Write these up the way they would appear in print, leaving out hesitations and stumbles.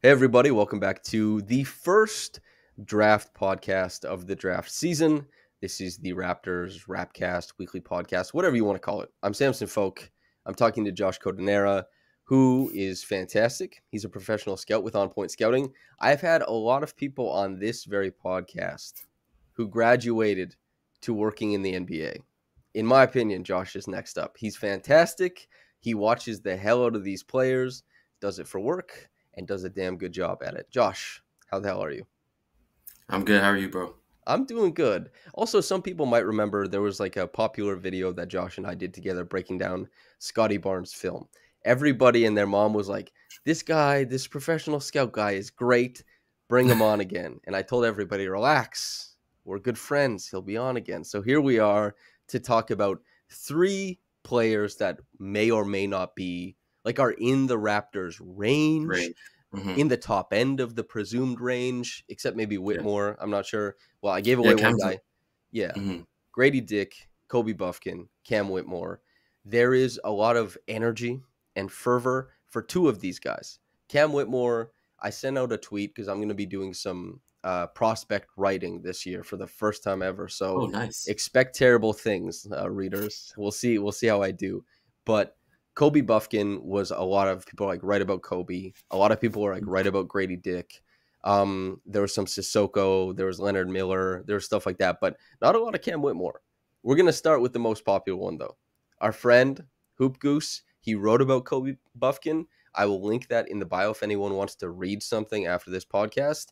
Hey, everybody, welcome back to the first draft podcast of the draft season. This is the Raptors Rapcast weekly podcast, whatever you want to call it. I'm Samson Folk. I'm talking to Josh Codinera, who is fantastic. He's a professional scout with On Point Scouting. I've had a lot of people on this very podcast who graduated to working in the NBA. In my opinion, Josh is next up. He's fantastic. He watches the hell out of these players, does it for work, and does a damn good job at it. Josh, how the hell are you? I'm good. How are you, bro? I'm doing good. Also, some people might remember there was like a popular video that Josh and I did together breaking down Scottie Barnes' film. Everybody and their mom was like, this guy, this professional scout guy is great. Bring him on again. And I told everybody, relax. We're good friends. He'll be on again. So here we are to talk about three players that may or may not be are in the Raptors range, Great. Mm-hmm. in the top end of the presumed range, except maybe Yeah. Whitmore. I'm not sure. Well, I gave away one guy. Yeah. Mm-hmm. Gradey Dick, Kobe Bufkin, Cam Whitmore. There is a lot of energy and fervor for two of these guys. Cam Whitmore, I sent out a tweet because I'm going to be doing some prospect writing this year for the first time ever. So Nice. expect terrible things, readers. We'll see how I do. But Kobe Bufkin was a lot of people right about Kobe. A lot of people are right about Gradey Dick. There was some Sissoko, there was Leonard Miller, there was stuff like that, but not a lot of Cam Whitmore. We're going to start with the most popular one, though. Our friend, Hoop Goose, he wrote about Kobe Bufkin. I will link that in the bio if anyone wants to read something after this podcast.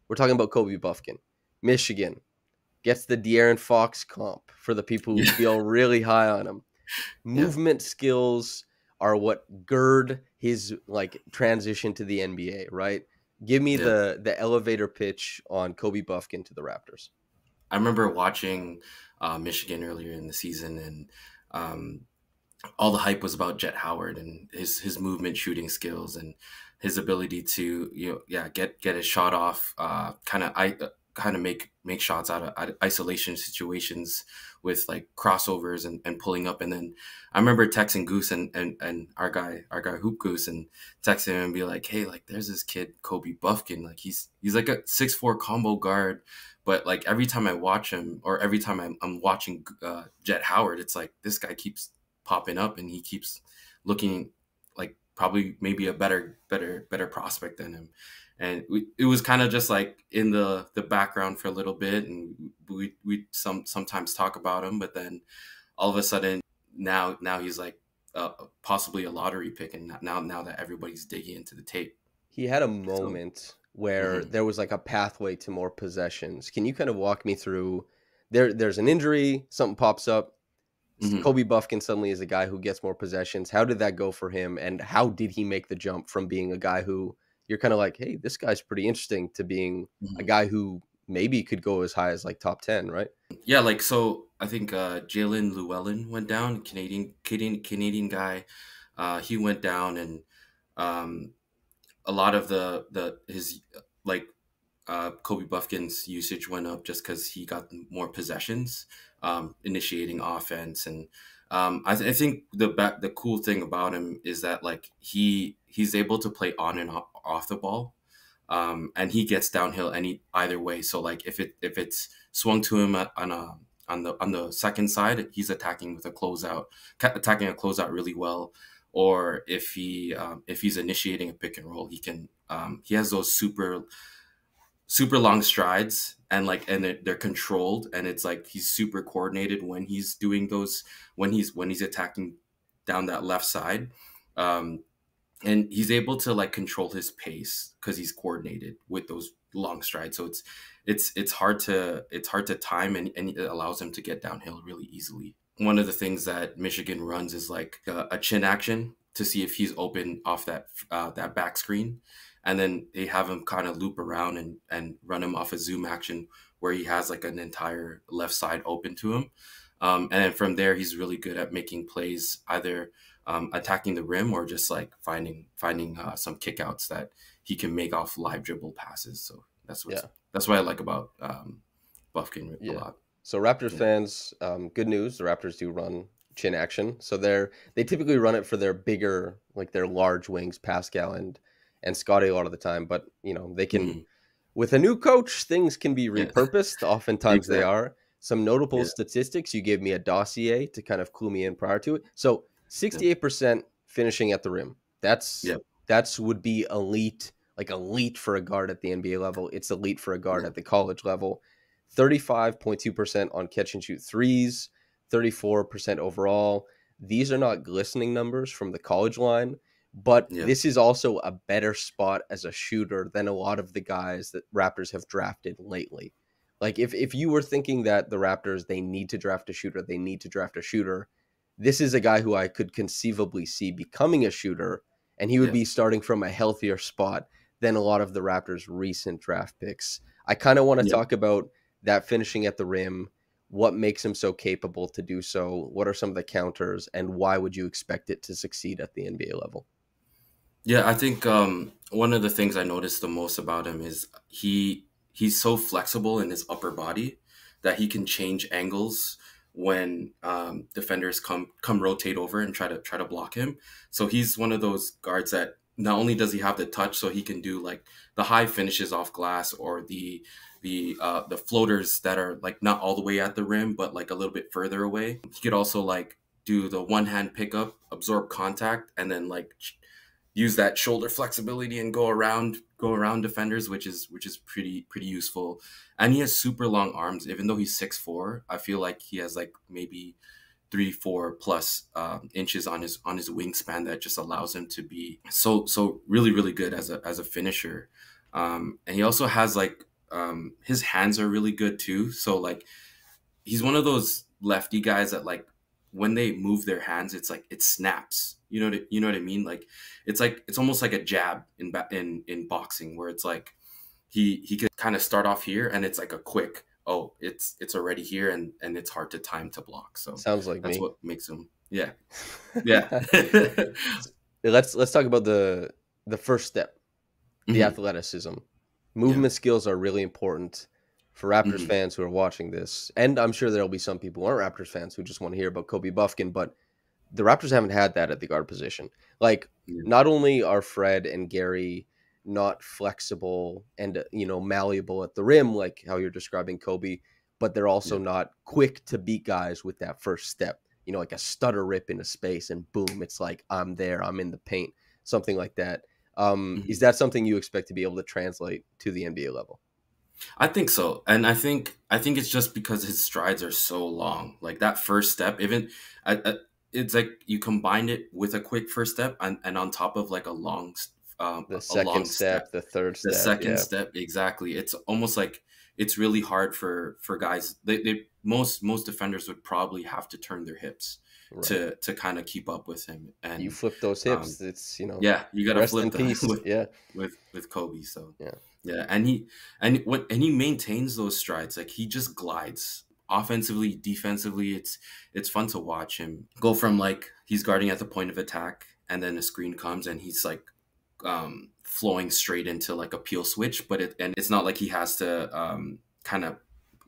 We're talking about Kobe Bufkin. Michigan gets the De'Aaron Fox comp for the people who feel really high on him. Movement skills are what gird his transition to the NBA, right? Give me the elevator pitch on Kobe Bufkin to the Raptors. I remember watching Michigan earlier in the season, and all the hype was about Jet Howard and his movement, shooting skills, and his ability to get his shot off, kind of make shots out of isolation situations with like crossovers and pulling up. And then I remember texting Goose and our guy Hoop Goose, and texting him and be like, hey, like there's this kid Kobe Bufkin, like he's like a 6'4" combo guard, but like every time I watch him, or every time I'm watching Jet Howard, it's like this guy keeps popping up and he keeps looking like probably maybe a better prospect than him. And it was kind of just like in the background for a little bit, and we sometimes talk about him, but then all of a sudden now he's like possibly a lottery pick, and now that everybody's digging into the tape. He had a moment where there was like a pathway to more possessions. Can you kind of walk me through? There's an injury, something pops up. Kobe Bufkin suddenly is a guy who gets more possessions. How did that go for him, and how did he make the jump from being a guy who you're kind of like, hey, this guy's pretty interesting, to being a guy who maybe could go as high as like top 10, right? Yeah, like, so I think Jalen Llewellyn went down, Canadian guy. He went down, and a lot of his Kobe Bufkin's usage went up just because he got more possessions, initiating offense. And I think the cool thing about him is that like he's able to play on and off the ball, and he gets downhill either way. So like if it's swung to him on the second side, he's attacking a closeout really well. Or if he's initiating a pick and roll, he has those super long strides, and they're controlled, and it's like he's super coordinated when he's doing those, when he's attacking down that left side, and he's able to like control his pace because he's coordinated with those long strides. So it's hard to time, and it allows him to get downhill really easily. One of the things that Michigan runs is like a chin action to see if he's open off that back screen. And then they have him kind of loop around and run him off a zoom action where he has like an entire left side open to him. And then from there, he's really good at making plays, either attacking the rim or just like finding some kickouts that he can make off live dribble passes. So that's what I like about Bufkin a lot. So Raptors fans, good news. The Raptors do run chin action. So they typically run it for their bigger, like their large wings, Pascal and and Scottie a lot of the time. But they can, Mhm. with a new coach, things can be Yeah. repurposed. Oftentimes they Exactly. are. Some notable Yeah. statistics. You gave me a dossier to kind of clue me in prior to it. So Yeah. 68% finishing at the rim. That's Yeah. would be elite, like elite for a guard at the NBA level. It's elite for a guard Yeah. at the college level. 35.2% on catch and shoot threes, 34% overall. These are not glistening numbers from the college line, but Yeah. this is also a better spot as a shooter than a lot of the guys that Raptors have drafted lately. Like if you were thinking that the Raptors, they need to draft a shooter, this is a guy who I could conceivably see becoming a shooter, and he would Yeah. be starting from a healthier spot than a lot of the Raptors' recent draft picks. I kind of want to Yeah. talk about that finishing at the rim. What makes him so capable to do so? What are some of the counters, and why would you expect it to succeed at the NBA level? Yeah, I think one of the things I noticed the most about him is he's so flexible in his upper body that he can change angles when defenders come rotate over and try to block him. So he's one of those guards that not only does he have the touch, so he can do like the high finishes off glass or the floaters that are like not all the way at the rim but like a little bit further away. He could also like do the one hand pickup, absorb contact, and then like use that shoulder flexibility and go around defenders, which is pretty useful. And he has super long arms. Even though he's 6'4", I feel like he has like maybe 3-4 plus inches on his wingspan that just allows him to be so really really good as a finisher. And he also has like his hands are really good too. So like he's one of those lefty guys that like when they move their hands, it's like it snaps. You know what I mean? Like it's almost like a jab in boxing where it's like he could kind of start off here and it's like a quick, oh, it's already here, and it's hard to time to block. So Sounds like that's me. what makes him, yeah. Yeah. Let's talk about the first step, the Hmm. athleticism. Yeah. Movement skills are really important for Raptors Hmm. fans who are watching this, and I'm sure there'll be some people who aren't Raptors fans who just want to hear about Kobe Bufkin, but the Raptors haven't had that at the guard position. Like, Yeah. not only are Fred and Gary not flexible and malleable at the rim, like how you're describing Kobe, but they're also Yeah. not quick to beat guys with that first step. Like a stutter rip into space and boom, it's like I'm there, I'm in the paint, something like that. Is Mhm. that something you expect to be able to translate to the NBA level? I think so, and I think it's just because his strides are so long. Like that first step, even it's like you combine it with a quick first step, and on top of like The a second long step, step, the third the step, second yeah, step exactly. It's almost like it's really hard for guys. They most defenders would probably have to turn their hips right. to kind of keep up with him, You and flip those um, hips, it's yeah, you got to rest flip in that peace. Yeah, with Kobe. So yeah. yeah, and he maintains those strides. Like he just glides offensively, defensively. It's fun to watch him go from like he's guarding at the point of attack, and then a screen comes and he's like flowing straight into like a peel switch. And it's not like he has to kind of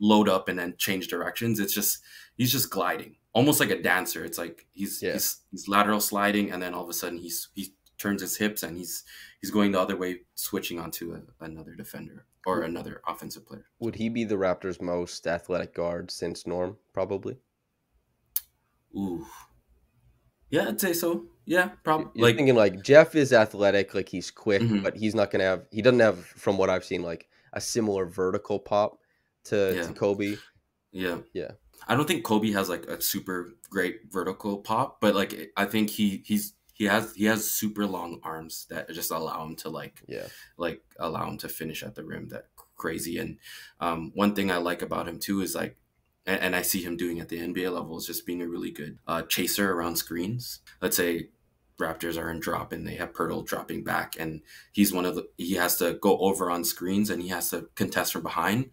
load up and then change directions. It's just he's just gliding, almost like a dancer. It's like he's Yeah. he's he's lateral sliding, and then all of a sudden he turns his hips and he's going the other way, switching onto another defender or W- another offensive player. Would he be the Raptors' most athletic guard since Norm? Probably. Ooh, yeah, I'd say so. Yeah, probably. You're Like, thinking like Jeff is athletic, like he's quick, mhm, but he doesn't have, from what I've seen, like a similar vertical pop to yeah, Kobe. yeah. Yeah, I don't think Kobe has like a super great vertical pop, but like I think he has super long arms that just allow him to yeah. allow him to finish at the rim that crazy. And one thing I like about him too is like, and I see him doing at the NBA level, is just being a really good chaser around screens. Let's say Raptors are in drop and they have Pirtle dropping back, and he has to go over on screens and he has to contest from behind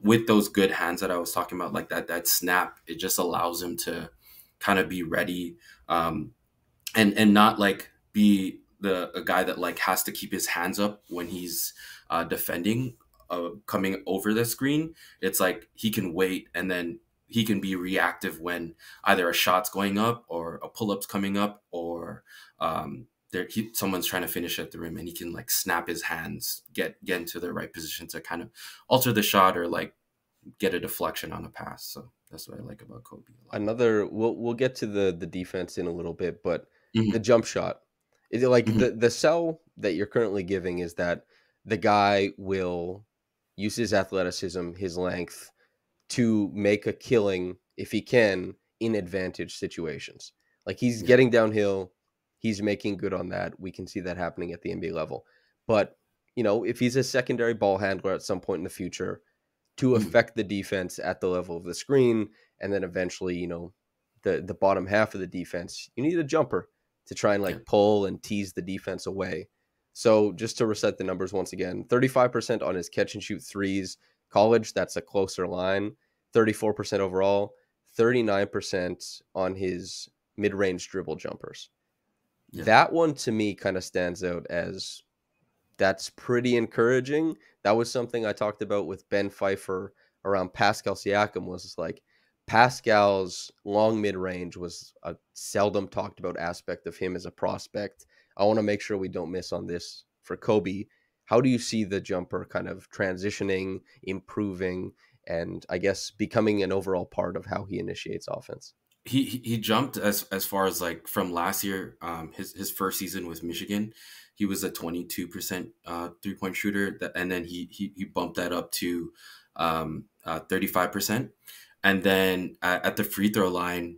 with those good hands that I was talking about, like that snap. It just allows him to kind of be ready, um, and not like be a guy that like has to keep his hands up when he's defending, coming over the screen. It's like he can wait, and then he can be reactive when either a shot's going up or a pull-up's coming up, or someone's trying to finish at the rim, and he can like snap his hands, get into the right position to kind of alter the shot or like get a deflection on a pass. So that's what I like about Kobe a lot. Another, we'll get to the defense in a little bit, but the Hmm. jump shot, is it like Hmm. the sell that you're currently giving is that the guy will use his athleticism, his length to make a killing if he can in advantage situations. Like he's Yeah. getting downhill, he's making good on that. We can see that happening at the NBA level. But, if he's a secondary ball handler at some point in the future to Hmm. affect the defense at the level of the screen, and then eventually, the bottom half of the defense, you need a jumper to try and Yeah. like pull and tease the defense away. So just to reset the numbers once again, 35% on his catch and shoot threes. College, that's a closer line. 34% overall, 39% on his mid-range dribble jumpers. Yeah. That one to me kind of stands out as that's pretty encouraging. That was something I talked about with Ben Pfeiffer around Pascal Siakam, was like Pascal's long mid-range was a seldom talked about aspect of him as a prospect. I want to make sure we don't miss on this for Kobe. How do you see the jumper kind of transitioning, improving, and I guess becoming an overall part of how he initiates offense? He jumped as far as like from last year, his first season with Michigan, he was a 22% 3-point shooter, and then he bumped that up to 35%, and then at the free throw line,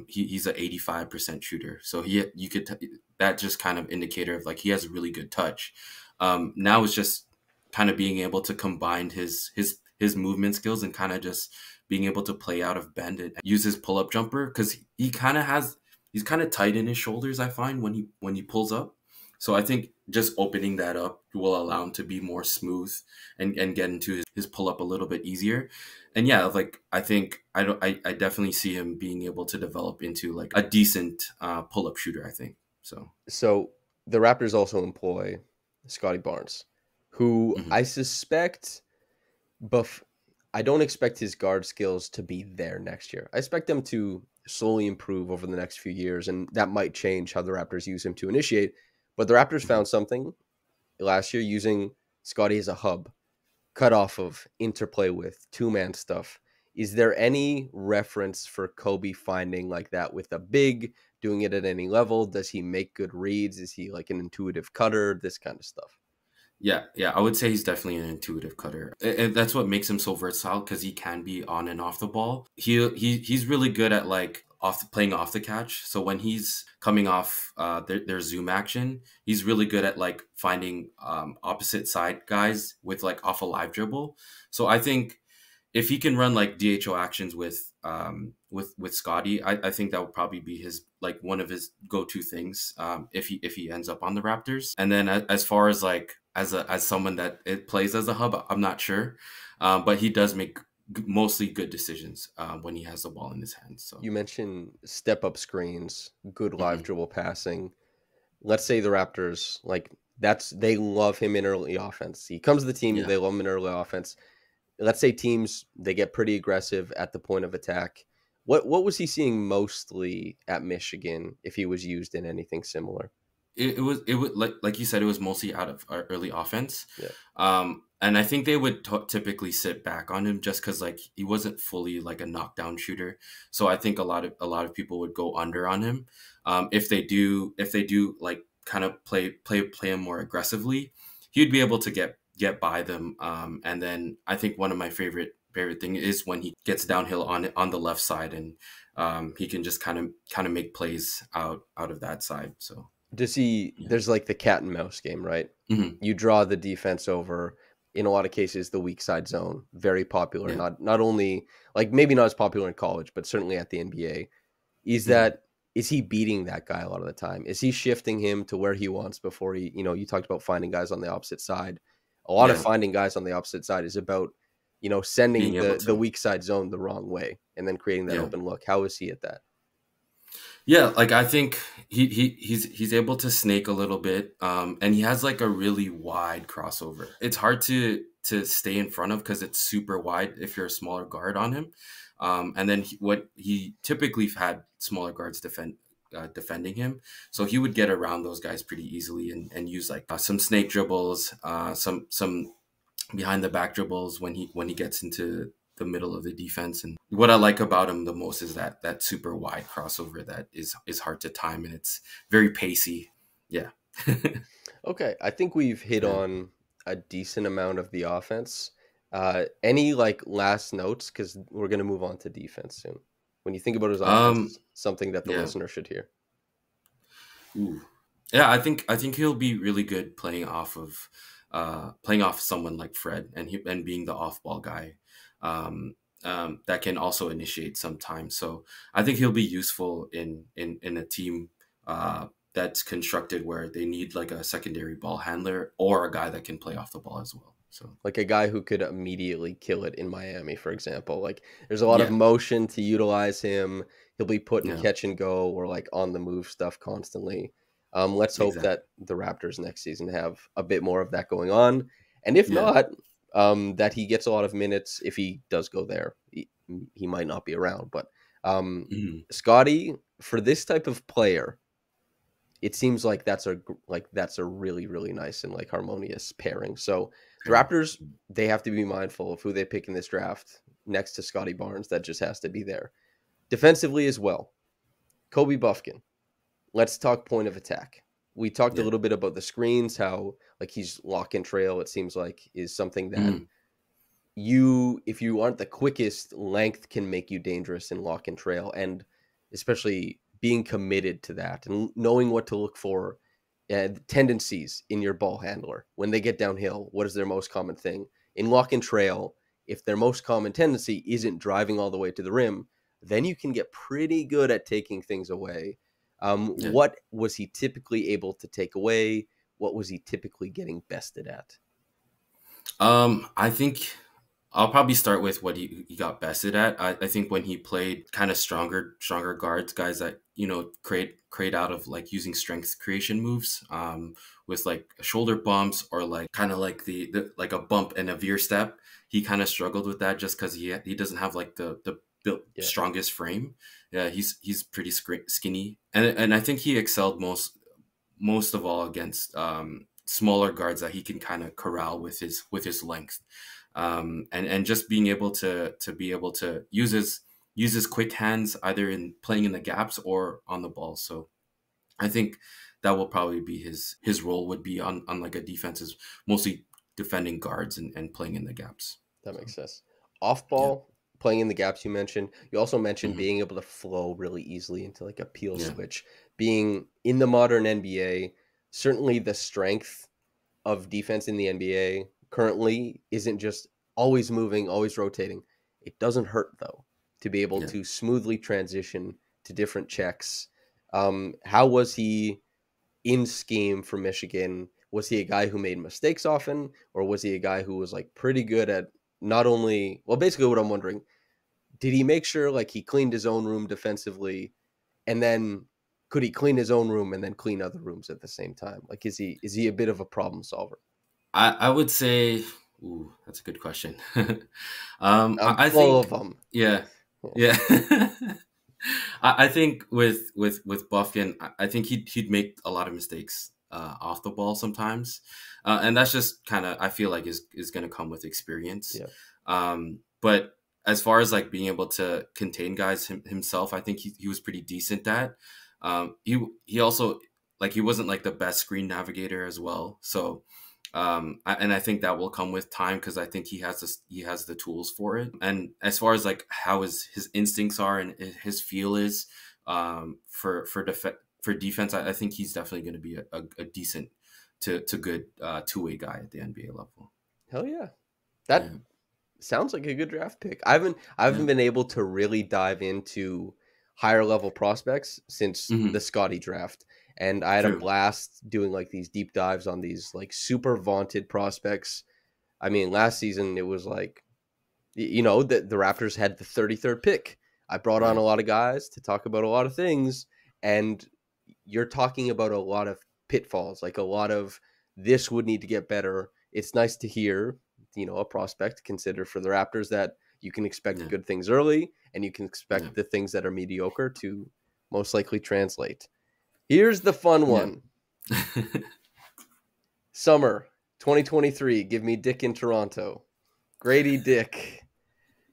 he's a 85% shooter. So you could that just kind of indicator of like he has a really good touch. Now it's just kind of being able to combine his movement skills and kind of just being able to play out of bend and use his pull up jumper, because he's kind of tight in his shoulders. I find when he pulls up, so I think just opening that up will allow him to be more smooth and get into his pull up a little bit easier. And yeah, like I think I definitely see him being able to develop into like a decent pull up shooter. I think so. So the Raptors also employ Scottie Barnes, who Hmm. I suspect Buff. I don't expect his guard skills to be there next year. I expect them to slowly improve over the next few years, and that might change how the Raptors use him to initiate. But the Raptors Hmm. found something last year using Scottie as a hub, cut off of interplay with two-man stuff. Is there any reference for Kobe finding like that with a big, doing it at any level? Does he make good reads? Is he like an intuitive cutter? This kind of stuff. Yeah, yeah, I would say he's definitely an intuitive cutter, and that's what makes him so versatile because he can be on and off the ball. He's really good at like playing off the catch. So when he's coming off their zoom action, he's really good at like finding opposite side guys with like off a live dribble. So I think if he can run like DHO actions with Scotty, I think that would probably be his like one of his go-to things if he ends up on the Raptors. And then as far as like as someone that it plays as a hub, I'm not sure, but he does make mostly good decisions when he has the ball in his hands. So You mentioned step up screens, good live mhm, dribble passing. Let's say the Raptors, like they love him in early offense. He comes to the team, yeah. they love him in early offense. Let's say teams they get pretty aggressive at the point of attack. What was he seeing mostly at Michigan if he was used in anything similar? It was like you said, it was mostly out of our early offense, Yeah. and I think they would typically sit back on him just because like he wasn't fully like a knockdown shooter. So I think a lot of people would go under on him. If they do like kind of play him more aggressively, he'd be able to get by them. And then I think one of my favorite thing is when he gets downhill on the left side, and he can just kind of make plays out of that side. So. Does he Yeah. there's like the cat and mouse game, right? Hmm. You draw the defense over, in a lot of cases the weak side zone, very popular, Yeah. not only like maybe not as popular in college, but certainly at the NBA. Is Hmm. that is he beating that guy a lot of the time? Is he shifting him to where he wants before he, you talked about finding guys on the opposite side. A lot of Yeah. finding guys on the opposite side is about, sending Being able the to. weak side zone the wrong way and then creating that Yeah. open look. How is he at that? Yeah. Like I think he's able to snake a little bit, and he has like a really wide crossover. It's hard to stay in front of because it's super wide if you're a smaller guard on him. And then what he typically had smaller guards defend defending him. So he would get around those guys pretty easily and use like some snake dribbles, some behind the back dribbles when he gets into the middle of the defense. And what I like about him the most is that super wide crossover that is hard to time, and it's very pacey. Yeah. Okay, I think we've hit Yeah. on a decent amount of the offense. Any like last notes? Because we're gonna move on to defense soon. When you think about his offense, Um. is something that the Yeah. listener should hear. Ooh. Yeah, I think he'll be really good playing off someone like Fred and being the off ball guy. Um, that can also initiate sometimes. So I think he'll be useful in a team that's constructed where they need like a secondary ball handler or a guy that can play off the ball as well. So Like a guy who could immediately kill it in Miami, for example. Like there's a lot of yeah, motion to utilize him. He'll be put in yeah, catch and go or like on the move stuff constantly. Let's hope exactly. that the Raptors next season have a bit more of that going on. And if Yeah. not, that he gets a lot of minutes if he does go there. He might not be around, but Mhm. Scottie, for this type of player, it seems like that's a really really nice and like harmonious pairing. So the Fair. Raptors, they have to be mindful of who they pick in this draft next to Scotty Barnes. That just has to be there. Defensively as well, Kobe Bufkin. Let's talk point of attack. We talked a Yeah. little bit about the screens, how like he's lock and trail. It seems like is something that Mhm. if you aren't the quickest, length can make you dangerous in lock and trail, and especially being committed to that and knowing what to look for and tendencies in your ball handler when they get downhill. What is their most common thing in lock and trail? If their most common tendency isn't driving all the way to the rim, then you can get pretty good at taking things away. Yeah. What was he typically able to take away? What was he typically getting bested at? I think I'll probably start with what he got bested at. I think when he played kind of stronger guards, guys that create out of like using strength creation moves, with like shoulder bumps or like kind of like the like a bump and a veer step. He kind of struggled with that just because he doesn't have like the built Yeah, strongest frame. Yeah, he's pretty skinny, and I think he excelled most of all against smaller guards that he can kind of corral with his length, and just being able to be able to use his quick hands either in playing in the gaps or on the ball. So I think that will probably be his role would be on like a defense is mostly defending guards and playing in the gaps. that So makes sense. Off yeah. ball, playing in the gaps you mentioned. You also mentioned Hmm. being able to flow really easily into like a peel Yeah. switch. Being in the modern NBA, certainly the strength of defense in the NBA currently isn't just always moving, always rotating. It doesn't hurt though to be able Yeah. to smoothly transition to different checks. How was he in scheme for Michigan? Was he a guy who made mistakes often, or was he a guy who was like pretty good at not only, well, basically what I'm wondering, did he make sure like he cleaned his own room defensively, and then could he clean his own room and then clean other rooms at the same time? Like is he a bit of a problem solver? I would say, ooh, that's a good question. I'm I full think, of them. yeah, yeah. I think with Bufkin, I think he'd make a lot of mistakes off the ball sometimes, and that's just kind of I feel like is going to come with experience. Yeah. But as far as like being able to contain guys himself, I think he was pretty decent at. He also like he wasn't like the best screen navigator as well, so and I think that will come with time because I think he has the tools for it. And as far as like how his instincts are and his feel is for defense, I think he's definitely going to be a decent to good two-way guy at the NBA level. Hell yeah. Yeah, That sounds like a good draft pick. I haven't yeah, been able to really dive into higher level prospects since hmm the Scotty draft. And I had a true. blast doing like these deep dives on these like super vaunted prospects. I mean, last season it was like the Raptors had the 33rd pick. I brought on a Right. lot of guys to talk about a lot of things, and you're talking about a lot of pitfalls, like a lot of this would need to get better. It's nice to hear, a prospect consider for the Raptors that you can expect Yeah, good things early and you can yeah, expect the things that are mediocre to most likely translate. Here's the fun Yeah. one. Summer 2023. Give me Dick in Toronto. Gradey Dick.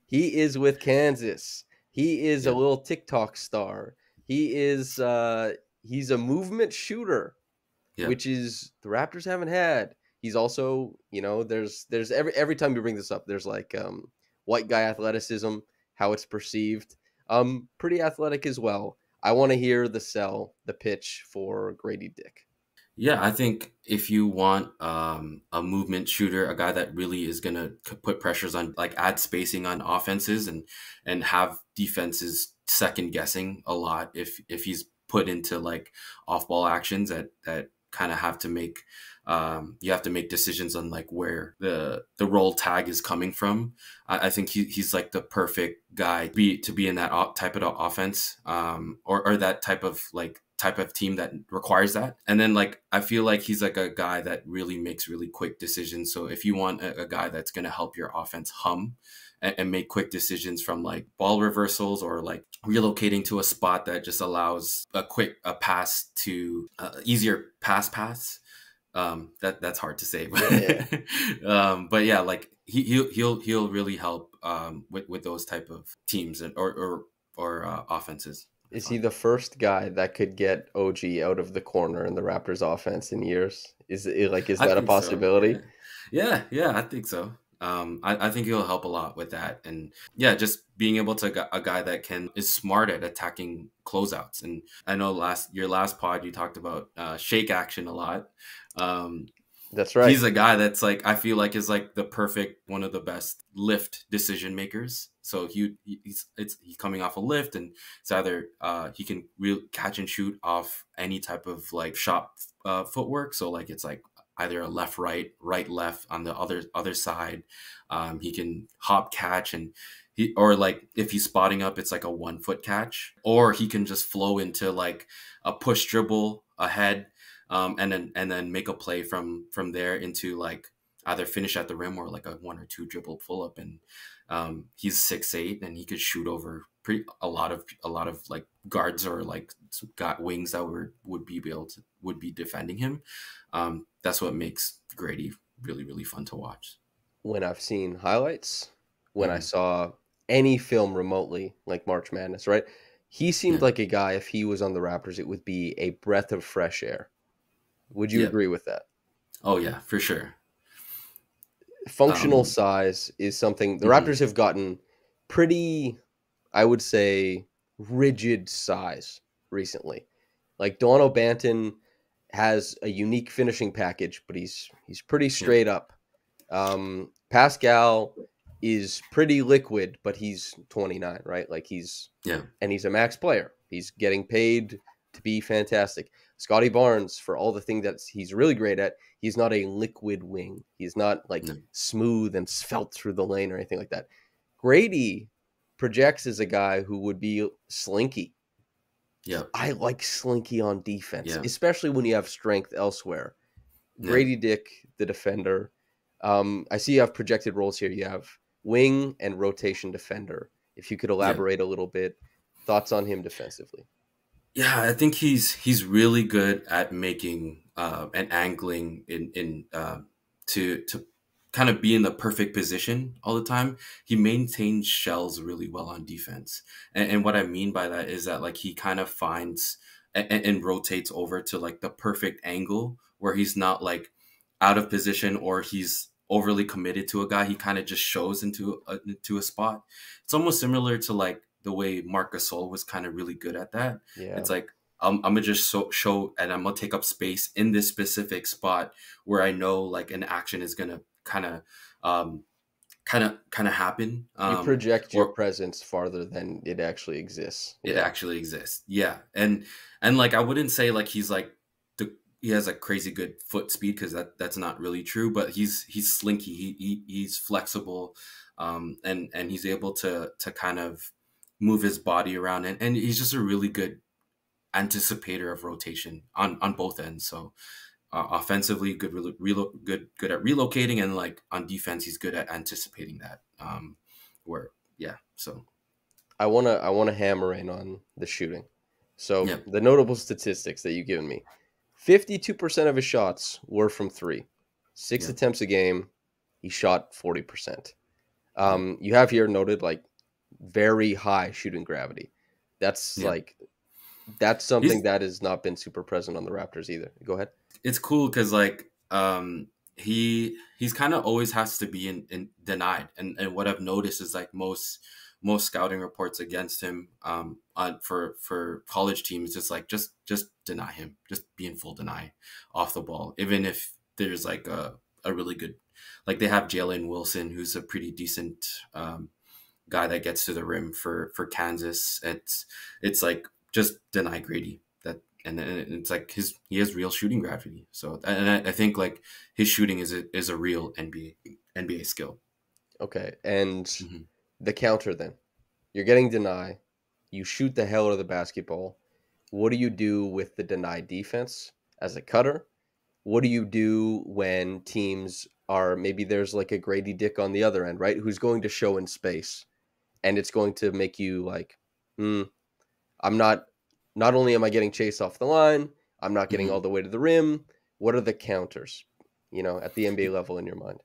He is with Kansas. He is a Yeah. little TikTok star. He's a movement shooter, Yeah. which is the Raptors haven't had. He's also, there's every time you bring this up, there's like white guy athleticism, how it's perceived. Pretty athletic as well. I want to hear the pitch for Gradey Dick. Yeah, I think if you want a movement shooter, a guy that really is gonna put pressures on, like add spacing on offenses and have defenses second guessing a lot if he's put into like off ball actions that kind of have to make you have to make decisions on like where the roll tag is coming from. I think he's like the perfect guy to be in that type of offense or that type of team that requires that. And then like I feel like he's like a guy that really makes really quick decisions. So if you want a guy that's going to help your offense hum and make quick decisions from like ball reversals or like relocating to a spot that just allows a pass to easier pass. That's hard to say, but yeah, like he'll really help with those type of teams or offenses. Is he the first guy that could get OG out of the corner in the Raptors offense in years? Is I that a think so. possibility? Yeah, I think so. I think he'll help a lot with that, and yeah, just being able to a guy that is smart at attacking closeouts. And I know your last pod you talked about shake action a lot. Um, That's right. He's a guy that's like I feel like is like the perfect one of the best lift decision makers. So he's coming off a lift, and it's either he can catch and shoot off any type of like shot footwork. So like it's like either a left right left on the other side. He can hop catch and or like if he's spotting up, it's like a 1 foot catch, or he can just flow into like a push dribble ahead. And then make a play from there into like either finish at the rim or like a 1 or 2 dribble pull up. And he's 6'8" and he could shoot over a lot of like guards or like got wings that would be defending him. That's what makes Gradey really really fun to watch. When I've seen highlights, when I Mm-hmm. saw any film remotely like March Madness, right? He seemed Yeah. like a guy, if he was on the Raptors, it would be a breath of fresh air. Would you Yeah. agree with that? Oh yeah, for sure. Functional Um, size is something the mhm. Raptors have gotten pretty, I would say, rigid size recently. Like Dono Banton has a unique finishing package, but he's pretty Yeah. straight up. Pascal is pretty liquid, but he's 29, right? Like he's Yeah. a max player. He's getting paid to be fantastic. Scottie Barnes, for all the things that he's really great at, he's not a liquid wing. He's not like No. smooth and svelte through the lane or anything like that. Gradey projects as a guy who would be slinky. Yeah. I like slinky on defense, Yeah. especially when you have strength elsewhere. Yeah. Gradey Dick, the defender. I see you have projected roles here. You have wing and rotation defender. If you could Yeah. elaborate a little bit, thoughts on him defensively. Yeah, I think he's really good at making and angling in to kind of be in the perfect position all the time. He maintains shells really well on defense, and what I mean by that is that like he kind of finds and rotates over to like the perfect angle where he's not like out of position or he's overly committed to a guy. He kind of just shows into a spot. It's almost similar to like the way Marc Gasol was kind of really good at that. Yeah. It's like I'm gonna just show and I'm gonna take up space in this specific spot where I know like an action is gonna um, kind of happen. You project your Or presence farther than it actually exists. it Yeah. actually exists. Yeah, and like I wouldn't say like he's like he has a crazy good foot speed because that's not really true. But he's slinky. He's flexible, and he's able to kind of move his body around and he's just a really good anticipator of rotation on both ends. So offensively, good at relocating, and like on defense, he's good at anticipating that. Where yeah, so I wanna hammer in on the shooting. So Yeah. the notable statistics that you've given me: 52% of his shots were from three, six Yeah. attempts a game. He shot 40%. Yeah. You have here noted like very high shooting gravity. That's Yeah. like that's something He's that has not been super present on the Raptors either. Go ahead. it's cool because like he's kind of always has to be in denied, and what I've noticed is like most scouting reports against him for college teams just deny him, just be in full deny off the ball, even if there's like a really good, like they have Jalen Wilson, who's a pretty decent guy that gets to the rim for Kansas. It's like just deny Grady that, and it's like he has real shooting gravity. So and I think like his shooting is a real NBA skill. Okay, and Hmm. the counter then. You're getting deny. You shoot the hell out of the basketball. What do you do with the deny defense as a cutter? What do you do when teams are maybe there's like a Gradey Dick on the other end, right? Who's going to show in space, and it's going to make you like, hmm, I'm not. Not only am I getting chased off the line, I'm not getting all Hmm. the way to the rim. What are the counters? At the NBA level in your mind.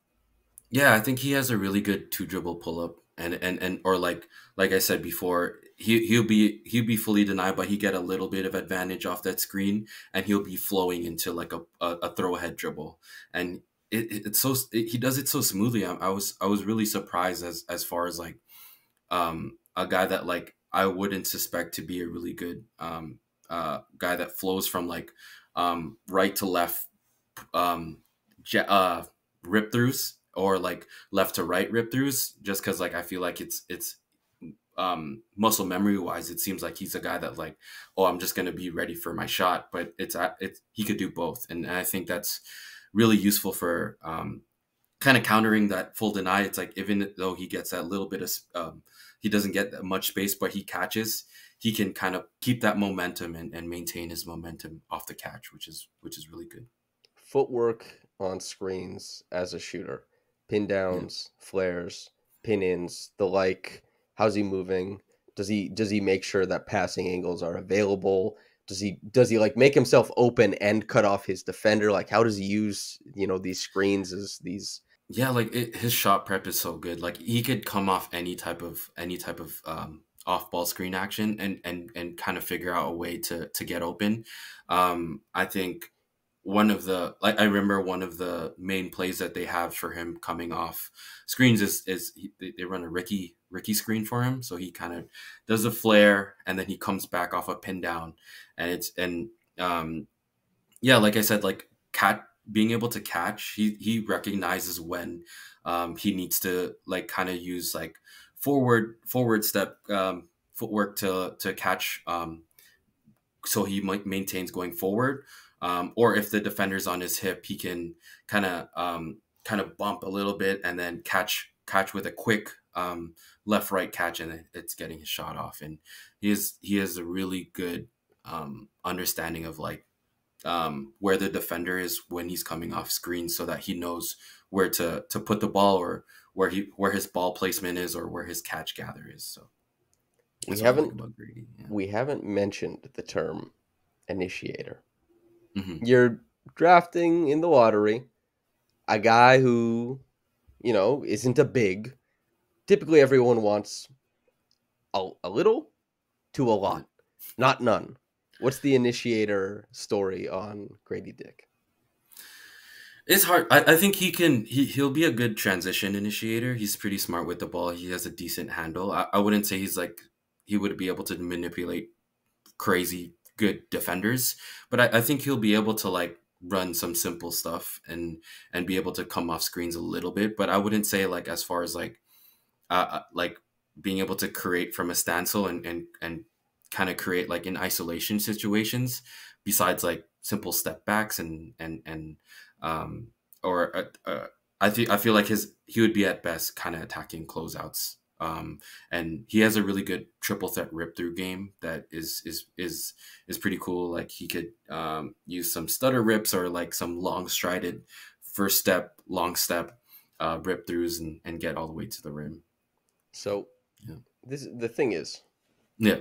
Yeah, I think he has a really good two dribble pull up, and or like I said before, he'll be fully denied, but he get a little bit of advantage off that screen, and he'll be flowing into like a throw ahead dribble, and he does it so smoothly. I was really surprised as far as like a guy that like I wouldn't suspect to be a really good guy that flows from like right to left um, rip throughs or like left to right rip throughs, just because like I feel like it's muscle memory wise, it seems like he's a guy that like, oh, I'm just gonna be ready for my shot, but it's he could do both, and I think that's really useful for kind of countering that full deny. It's like even though he gets that little bit of he doesn't get that much space, but he catches. He can kind of keep that momentum and maintain his momentum off the catch, which is really good. Footwork on screens as a shooter, pin Yeah. downs, flares, pin ins, the like. How's he moving? Does he make sure that passing angles are available? Does he like make himself open and cut off his defender? Like how does he use these screens as these? Yeah, like his shot prep is so good. Like he could come off any type of off ball screen action and kind of figure out a way to get open. I think one of the like I remember one of the main plays that they have for him coming off screens they run a Ricky screen for him, so he kind of does a flare and then he comes back off a pin down, and it's and yeah, like I said, like cat being able to catch, he recognizes when he needs to like kind of use like forward step footwork to catch, so he might maintains going forward, or if the defender's on his hip, he can kind of bump a little bit and then catch with a quick left right catch, and it's getting his shot off, and he has a really good understanding of like where the defender is when he's coming off screen, so that he knows where to put the ball, or where his ball placement is, or where his catch gather is. So We that's what I like haven't about Grady. Yeah. we haven't mentioned the term initiator. Hmm. You're drafting in the lottery a guy who isn't a big. Typically, everyone wants a little to a Yeah. lot, not none. What's the initiator story on Grady Dick? It's hard. I think he'll be a good transition initiator. He's pretty smart with the ball. He has a decent handle. I wouldn't say he's like he would be able to manipulate crazy good defenders, but I think he'll be able to like run some simple stuff and be able to come off screens a little bit. But I wouldn't say like as far as like being able to create from a standstill and kind of create like in isolation situations, besides like simple step backs and um or I feel like he would be at best kind of attacking closeouts, and he has a really good triple threat rip through game that is pretty cool. Like he could use some stutter rips or like some long strided first step long step rip throughs and get all the way to the rim. So Yeah. the thing is Yeah.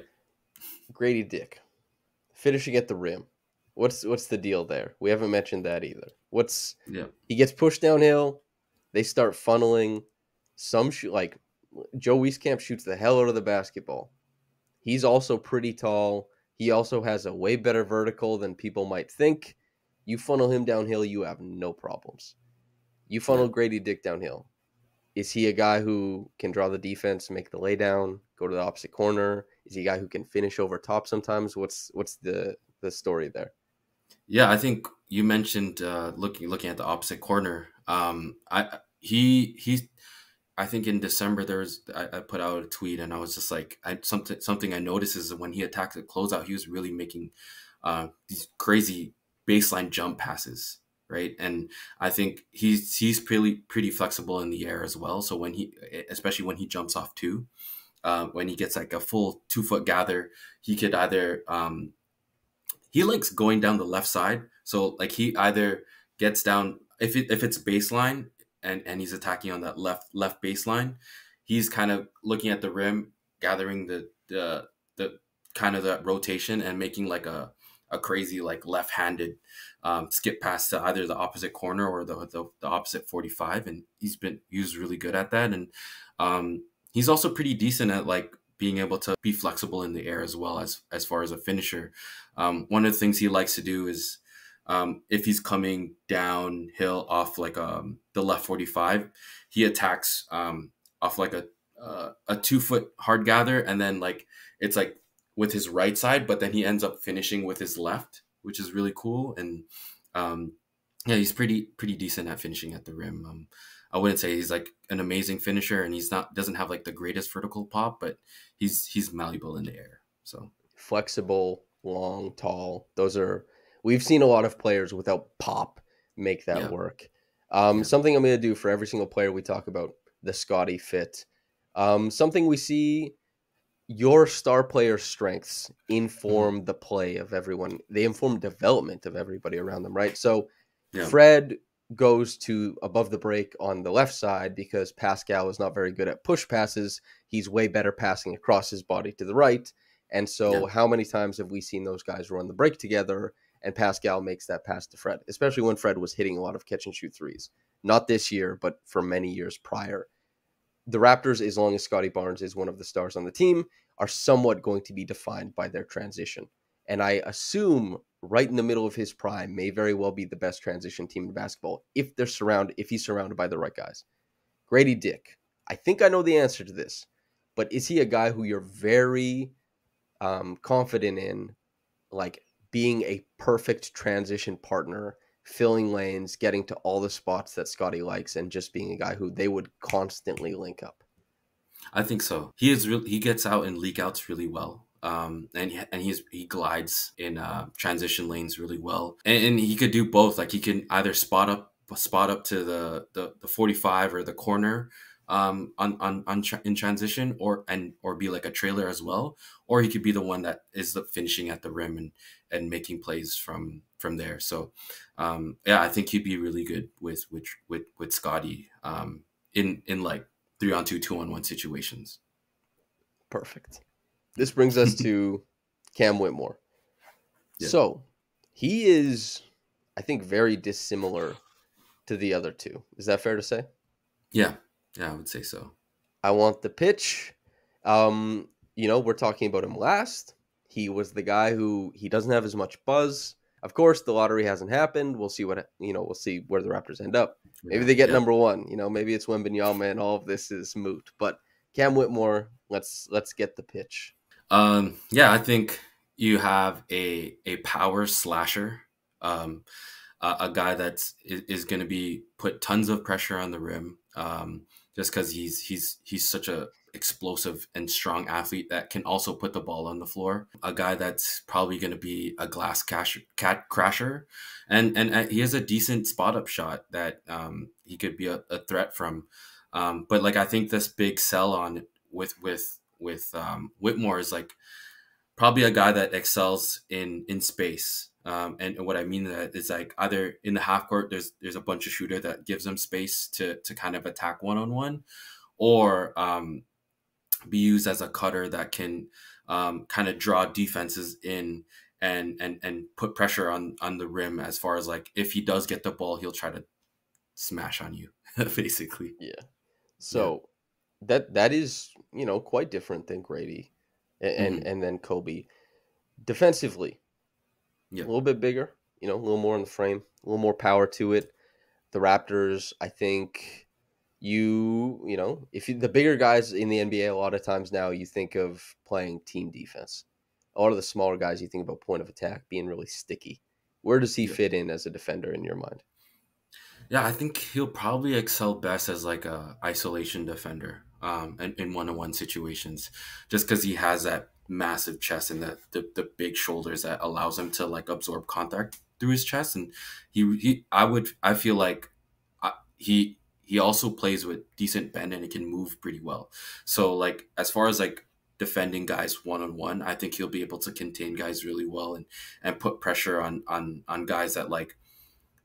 Grady Dick. finishing at the rim. What's the deal there? We haven't mentioned that either. What's Yeah. He gets pushed downhill. They start funneling. Some shoot like Joe Wieskamp shoots the hell out of the basketball. He's also pretty tall. He also has a way better vertical than people might think. You funnel him downhill, you have no problems. You Yeah. funnel Gradey Dick downhill. Is he a guy who can draw the defense, make the laydown, go to the opposite corner? Is he a guy who can finish over top sometimes? What's the story there? Yeah, I think you mentioned looking at the opposite corner. He's I think in December I put out a tweet and I was just like something I noticed is that when he attacked the closeout, he was really making these crazy baseline jump passes, right? And I think he's pretty flexible in the air as well. So especially when he jumps off two, when he gets like a full 2 foot gather, he could either he likes going down the left side. So like he either gets down if it's baseline and he's attacking on that left baseline, he's kind of looking at the rim, gathering the kind of that rotation and making like a crazy like left-handed skip pass to either the opposite corner or the opposite 45, and he was really good at that. And he's also pretty decent at like being able to be flexible in the air as well as far as a finisher. One of the things he likes to do is if he's coming downhill off like the left 45, he attacks off like a 2 foot hard gather, and then like it's like with his right side, but then he ends up finishing with his left, which is really cool. And yeah, he's pretty decent at finishing at the rim. I wouldn't say he's like an amazing finisher, and doesn't have like the greatest vertical pop, but he's malleable in the air. So Flexible, long, tall. We've seen a lot of players without pop make that yeah, work. yeah, Something I'm going to do for every single player we talk about, the Scottie fit. Something we see, your star player strengths mhm, inform the play of everyone. They inform development of everybody around them, right? So yeah, Fred goes to above the break on the left side because Pascal is not very good at push passes. He's way better passing across his body to the right. And yeah, so how many times have we seen those guys run the break together and Pascal makes that pass to Fred, especially when Fred was hitting a lot of catch and shoot threes? Not this year, but for many years prior. The Raptors, as long as Scottie Barnes is one of the stars on the team, are somewhat going to be defined by their transition. And I assume right in the middle of his prime may very well be the best transition team in basketball if he's surrounded by the right guys. Gradey Dick. I think I know the answer to this, but is he a guy who you're very confident in, like being a perfect transition partner, filling lanes, getting to all the spots that Scottie likes, and just being a guy who they would constantly link up? I think so. He gets out and leak outs really well. He glides in transition lanes really well, and he could do both. Like he can either spot up to the 45 or the corner in transition, or be like a trailer as well, or he could be the one that is the finishing at the rim and making plays from there. So yeah, I think he'd be really good with Scottie in like 3-on-2, 2-on-1 situations. Perfect. This brings us to Cam Whitmore. Yeah. So he is, I think, very dissimilar to the other two. Is that fair to say? Yeah. Yeah, I would say so. I want the pitch. We're talking about him last. He was the guy who he doesn't have as much buzz. Of course, the lottery hasn't happened. We'll see we'll see where the Raptors end up. Maybe Yeah. they get Yeah. number one. Maybe it's Wembanyama and all of this is moot. But Cam Whitmore, let's get the pitch. Yeah, I think you have a power slasher, um, a guy is going to be put tons of pressure on the rim, just because he's such a explosive and strong athlete that can also put the ball on the floor. A guy that's probably going to be a cat crasher, and he has a decent spot up shot that he could be a threat from. But like I think this big sell on with Whitmore is like probably a guy that excels in space. And what I mean that is like either in the half court, there's a bunch of shooter that gives them space to kind of attack one-on-one, or be used as a cutter that can kind of draw defenses in and put pressure on the rim, as far as like if he does get the ball, he'll try to smash on you, basically. Yeah. Yeah. So that is, quite different than Grady Hmm. and then Kobe. Defensively, a Yeah. little bit bigger, a little more in the frame, a little more power to it. The Raptors, I think if the bigger guys in the NBA, a lot of times now you think of playing team defense. A lot of the smaller guys, you think about point of attack being really sticky. Where does he Yeah. fit in as a defender in your mind? Yeah, I think he'll probably excel best as like a isolation defender, in one-on-one situations, just because he has that massive chest and the big shoulders that allows him to like absorb contact through his chest. And I feel like he also plays with decent bend and he can move pretty well. So like as far as like defending guys one-on-one, I think he'll be able to contain guys really well and put pressure on guys that like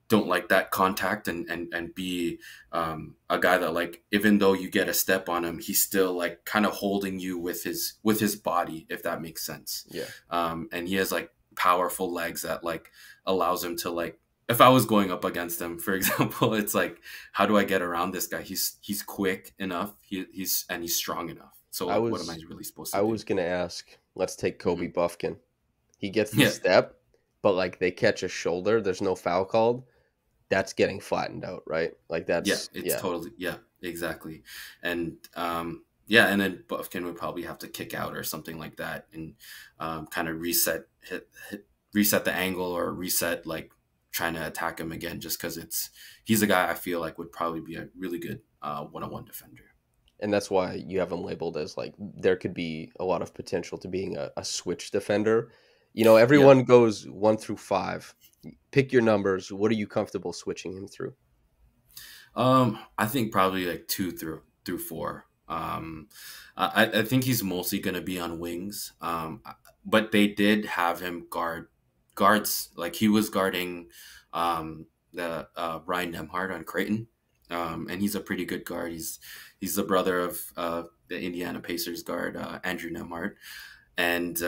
don't like that contact, and be a guy that like even though you get a step on him, he's still like kind of holding you with his body, if that makes sense. Yeah. And he has like powerful legs that like allows him to like, if I was going up against him, for example, it's like, how do I get around this guy? He's quick enough, he's strong enough, so I like what am I was really supposed I to do? was gonna ask, let's take Kobe Hmm. Bufkin. He gets the Yeah. step, but like they catch a shoulder, there's no foul called. That's getting flattened out, right? Like Yeah, that's it's yeah. totally, yeah, exactly. And yeah, and then Bufkin would probably have to kick out or something like that, and kind of reset the angle, or reset like trying to attack him again, just because he's a guy I feel like would probably be a really good one-on-one defender. And that's why you have him labeled as like there could be a lot of potential to being a switch defender. Yeah. Everyone goes 1 through 5. Pick your numbers. What are you comfortable switching him through? I think probably like 2 through 4. I think he's mostly going to be on wings. But they did have him guards. Like he was guarding the Ryan Nemhard on Creighton, and he's a pretty good guard. He's the brother of the Indiana Pacers guard Andrew Nemhard, and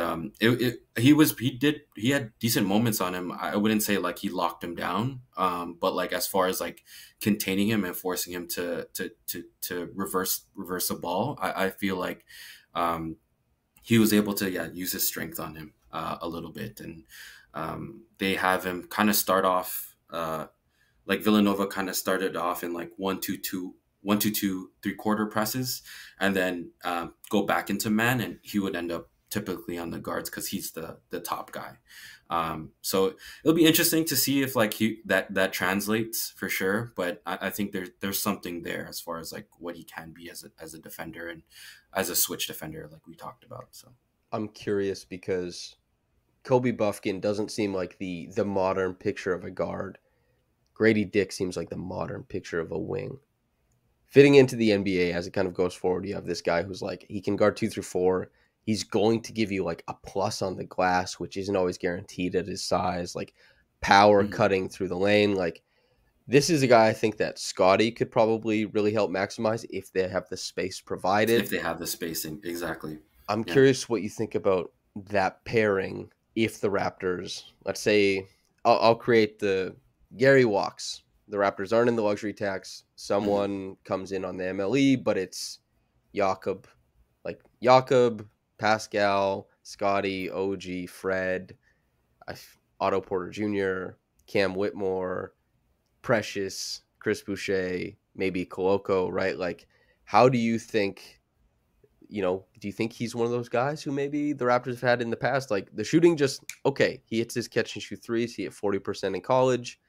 he had decent moments on him. I wouldn't say like he locked him down, but like as far as like containing him and forcing him to reverse the ball, I feel like he was able to, yeah, use his strength on him a little bit. And they have him kind of start off like Villanova kind of started off in like 1-2-2 3/4 presses, and then go back into man, and he would end up typically on the guards because he's the top guy. So it'll be interesting to see if like that translates for sure. But I think there's something there as far as like what he can be as a defender and as a switch defender, like we talked about. So I'm curious because Kobe Bufkin doesn't seem like the modern picture of a guard. Gradey Dick seems like the modern picture of a wing. Fitting into the NBA as it kind of goes forward, you have this guy who's like he can guard 2 through 4. He's going to give you like a plus on the glass, which isn't always guaranteed at his size. Like power mhm. cutting through the lane. Like this is a guy I think that Scottie could probably really help maximize if they have the space If provided. they have the spacing, exactly. I'm Yeah. curious what you think about that pairing if the Raptors, let's say, I'll create the Gary walks. The Raptors aren't in the luxury tax. Hmm. Someone comes in on the MLE, but it's Jakob, like Jakob, Pascal, Scotty, OG, Fred, Otto Porter Jr., Cam Whitmore, Precious, Chris Boucher, maybe Koloko, right? Like, how do you think do you think he's one of those guys who maybe the Raptors have had in the past? Like the shooting just okay, he hits his catch and shoot threes. He hit 40% in college.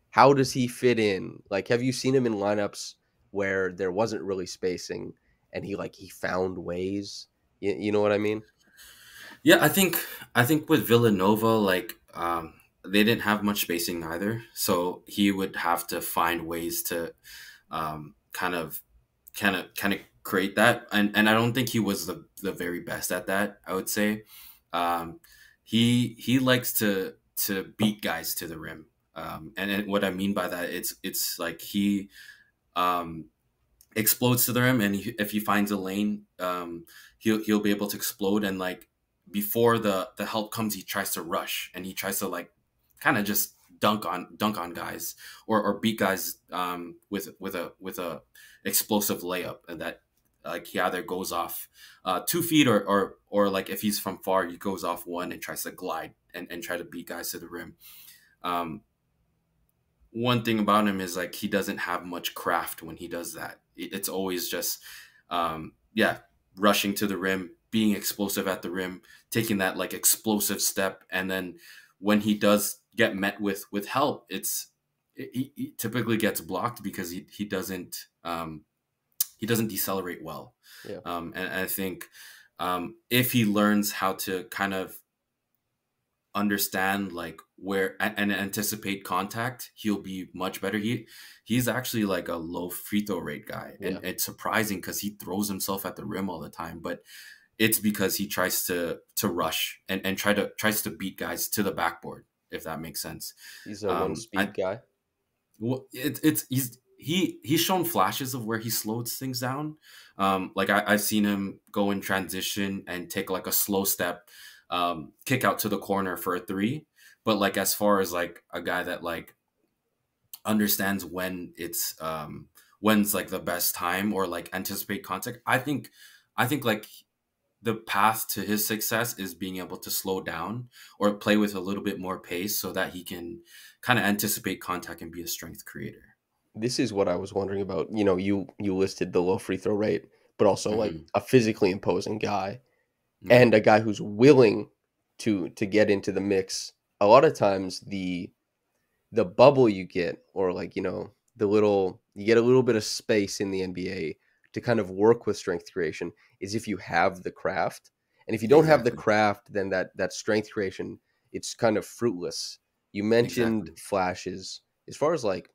How does he fit in? Like, have you seen him in lineups where there wasn't really spacing and he found ways? You know what I mean? Yeah, I think with Villanova, like they didn't have much spacing either, so he would have to find ways to kind of create that, and I don't think he was the very best at that. I would say he likes to beat guys to the rim, and what I mean by that, it's like he um, explodes to the rim, and if he finds a lane, he'll be able to explode and like before the help comes, he tries to rush and he tries to like kind of just dunk on guys or beat guys with a explosive layup, and that like he either goes off 2 feet or like if he's from far he goes off one and tries to glide and try to beat guys to the rim. Um, One thing about him is like he doesn't have much craft when he does that. It's always just yeah, rushing to the rim, being explosive at the rim, taking that like explosive step, and then when he does get met with help, he typically gets blocked because he doesn't decelerate well. Yeah. And I think if he learns how to kind of understand like where and anticipate contact, he'll be much better. He's actually like a low free throw rate guy, Yeah. and it's surprising because he throws himself at the rim all the time, but it's because he tries to rush and tries to beat guys to the backboard, if that makes sense. He's a one I speed guy. Well, he's shown flashes of where he slows things down. Like I've seen him go in transition and take like a slow step, kick out to the corner for a three. But like as far as like a guy that like understands when's like the best time or like anticipate contact, I think like the path to his success is being able to slow down or play with a little bit more pace so that he can kind of anticipate contact and be a strength creator. This is what I was wondering about. You listed the low free throw rate, but also like Hmm. a physically imposing guy Yeah, and a guy who's willing to get into the mix. A lot of times the bubble you get, or like the little you get a little bit of space in the NBA to kind of work with strength creation, is if you have the craft. And if you don't have the exactly. craft, then that strength creation, it's kind of fruitless. You mentioned Exactly. flashes as far as like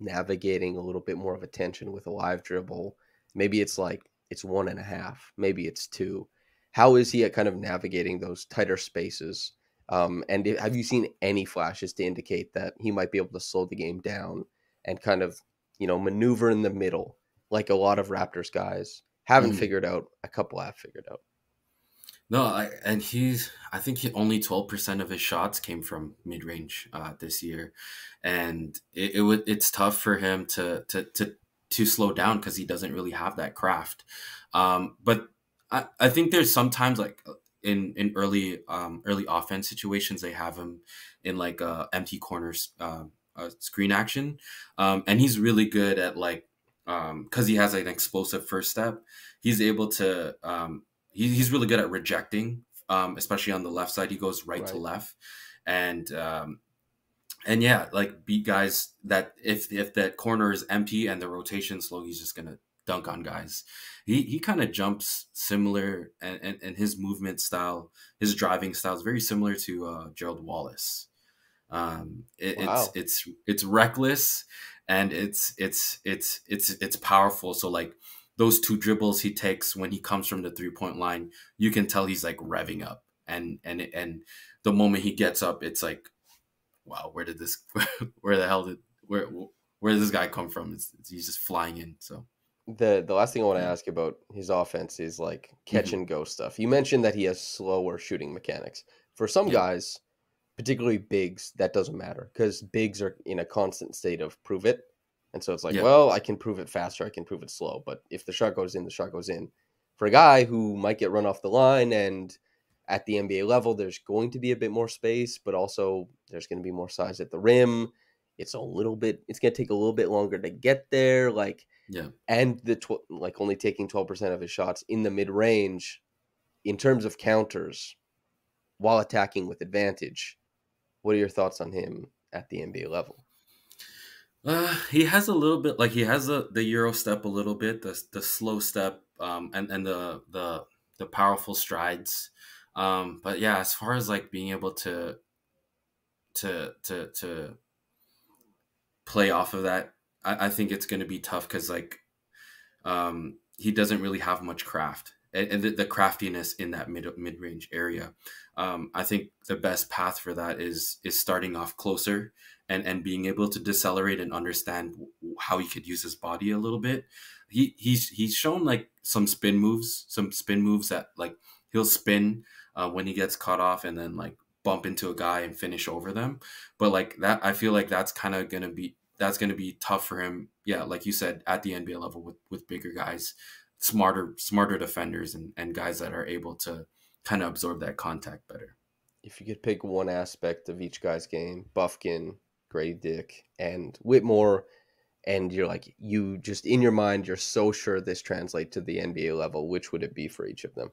navigating a little bit more of a tension with a live dribble. Maybe it's like it's 1.5, maybe it's 2. How is he at kind of navigating those tighter spaces? And have you seen any flashes to indicate that he might be able to slow the game down and kind of, maneuver in the middle like a lot of Raptors guys haven't Mhm. figured out, a couple have figured out? No, I think only 12% of his shots came from mid range this year, and it's tough for him to slow down because he doesn't really have that craft. But I think there's sometimes like in early offense situations they have him in like empty corners screen action, and he's really good at like because he has like an explosive first step. He's able to he's really good at rejecting, especially on the left side. He goes right to Right. left, and yeah, like beat guys that if that corner is empty and the rotation slow, he's just gonna dunk on guys. He kind of jumps similar, and his movement style, his driving style is very similar to Gerald Wallace. Wow. It's reckless and it's powerful. So like those two dribbles he takes when he comes from the 3 point line, you can tell he's like revving up, and the moment he gets up, it's like, wow, where did this, where the hell did where did this guy come from? He's just flying in. So The last thing I want to yeah. ask about his offense is like catch Hmm. and go stuff. You mentioned that he has slower shooting mechanics. For some Yeah. guys, particularly bigs, that doesn't matter because bigs are in a constant state of prove it. And so it's like, Yeah. well, I can prove it faster, I can prove it slow. But if the shot goes in, the shot goes in. For a guy who might get run off the line and at the NBA level, there's going to be a bit more space, but also there's going to be more size at the rim. It's going to take a little bit longer to get there. Like, Yeah. and like only taking 12% of his shots in the mid range in terms of counters while attacking with advantage. What are your thoughts on him at the NBA level? He has a little bit like he has the Euro step a little bit, the slow step, and the powerful strides. But yeah, as far as like being able to play off of that, I think it's going to be tough because like he doesn't really have much craft and the craftiness in that mid range area. I think the best path for that is starting off closer and being able to decelerate and understand how he could use his body a little bit. He's shown like some spin moves that like he'll spin when he gets cut off and then like bump into a guy and finish over them. But like that, I feel like that's kind of gonna be tough for him. Yeah, like you said, at the NBA level with bigger guys, smarter defenders and guys that are able to kind of absorb that contact better. If you could pick one aspect of each guy's game, Bufkin, Gradey Dick, and Whitmore, and you're like, you just in your mind, you're so sure this translates to the NBA level, which would it be for each of them?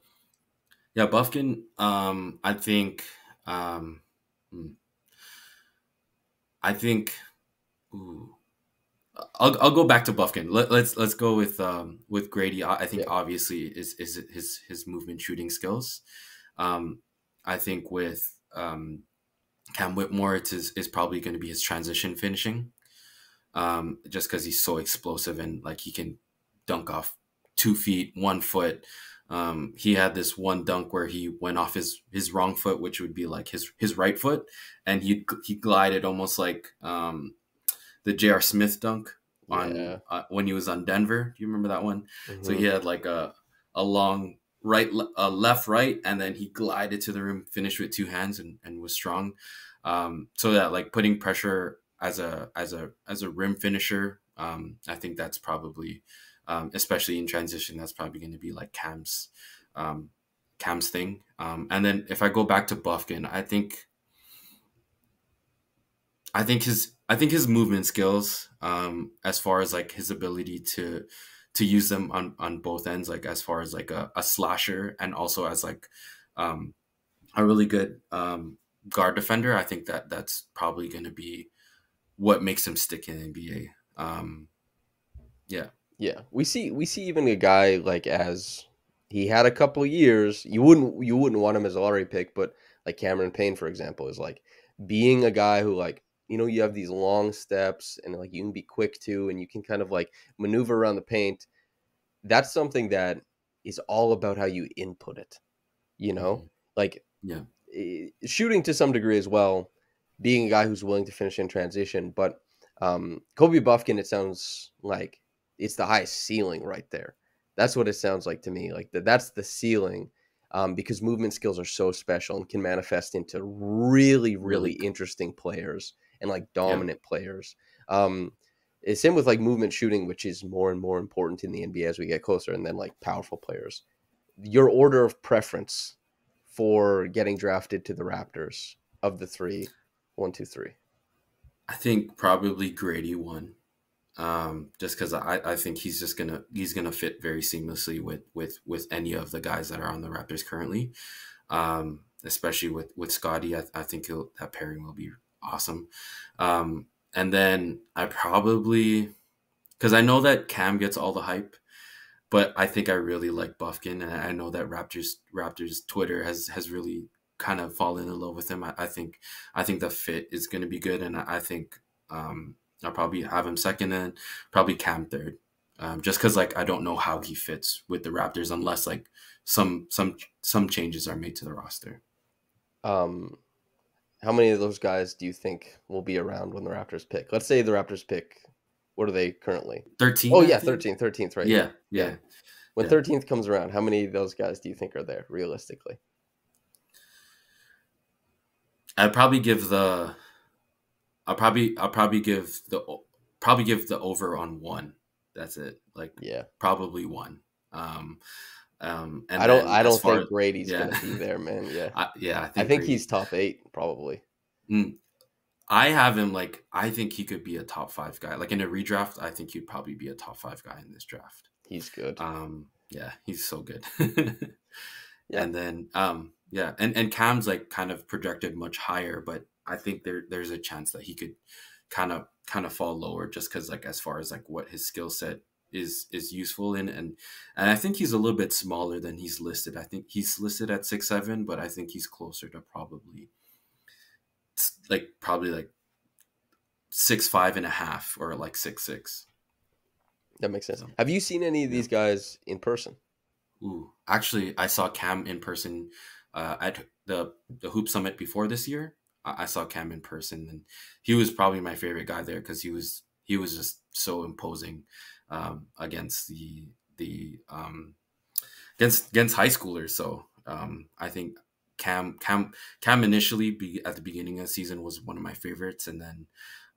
Yeah, Bufkin. I think. Um, hmm, I think. Ooh, I'll go back to Bufkin. Let's go with Gradey. I think Yeah. obviously is his movement shooting skills. Um, I think with Cam Whitmore, is probably going to be his transition finishing. Just because he's so explosive and like he can dunk off 2 feet, 1 foot. He had this one dunk where he went off his wrong foot, which would be like his right foot, and he glided almost like the J.R. Smith dunk on Yeah. when he was on Denver. Do you remember that one? So Hmm. he had like a long left right, and then he glided to the rim, finished with two hands, and was strong. So that like putting pressure as a rim finisher, I think that's probably especially in transition, that's probably going to be like um, Cam's thing. And then if I go back to Bufkin, I think his movement skills, as far as like his ability to use them on both ends, like as far as like a slasher and also as like um, a really good guard defender, I think that's probably going to be what makes him stick in NBA. Yeah, Yeah, we see even a guy like as he had a couple of years. You wouldn't want him as a lottery pick, but like Cameron Payne, for example, is like being a guy who like you have these long steps and like you can be quick too, and you can kind of like maneuver around the paint. That's something that is all about how you input it. You know, hmm like yeah, shooting to some degree as well, being a guy who's willing to finish in transition. But Kobe Bufkin, it sounds like it's the highest ceiling right there. That's what it sounds like to me. Like that's the ceiling, because movement skills are so special and can manifest into really, really really, interesting players and like yeah. dominant players. Um, it's same with like movement shooting, which is more and more important in the NBA as we get closer, and then like powerful players. Your order of preference for getting drafted to the Raptors of the three, one, two, three. I think probably Grady won. Just because I think he's gonna fit very seamlessly with any of the guys that are on the Raptors currently. Especially with Scottie, I think that pairing will be awesome. And then I probably, because I know that Cam gets all the hype, but I think I really like Bufkin, and I know that Raptors Twitter has really kind of fallen in love with him. I think the fit is going to be good, and I think I'll probably have him second and probably Cam third, just because like I don't know how he fits with the Raptors unless like some changes are made to the roster. Um, how many of those guys do you think will be around when the Raptors pick? Let's say the Raptors pick. What are they currently? 13, Oh I yeah, think. 13th, right? Yeah, Yeah, yeah. yeah, When yeah. 13th comes around, how many of those guys do you think are there realistically? I'd probably give the I'll probably give the over on one. That's it. Like Yeah, probably one. Um, and I don't. then I as don't far think Grady's yeah, gonna be there, man. Yeah, yeah, I I think think he's Grady. top eight probably. Mm, I have him like I think he could be a top five guy. Like in a redraft, I think he'd probably be a top five guy in this draft. He's good. Yeah, he's so good. Yeah. And then yeah, and Cam's like kind of projected much higher, but I think there's a chance that he could kind of fall lower just because like as far as like what his skill set is useful in, and I think he's a little bit smaller than he's listed. I think he's listed at 6'7", but I think he's closer to probably like 6'5.5" or like 6'6". That makes sense. So Have you seen any of yeah. these guys in person? Ooh, actually, I saw Cam in person at the Hoop Summit before this year. I saw Cam in person, and he was probably my favorite guy there because he was just so imposing against the against high schoolers. So I think Cam initially at the beginning of the season was one of my favorites, and then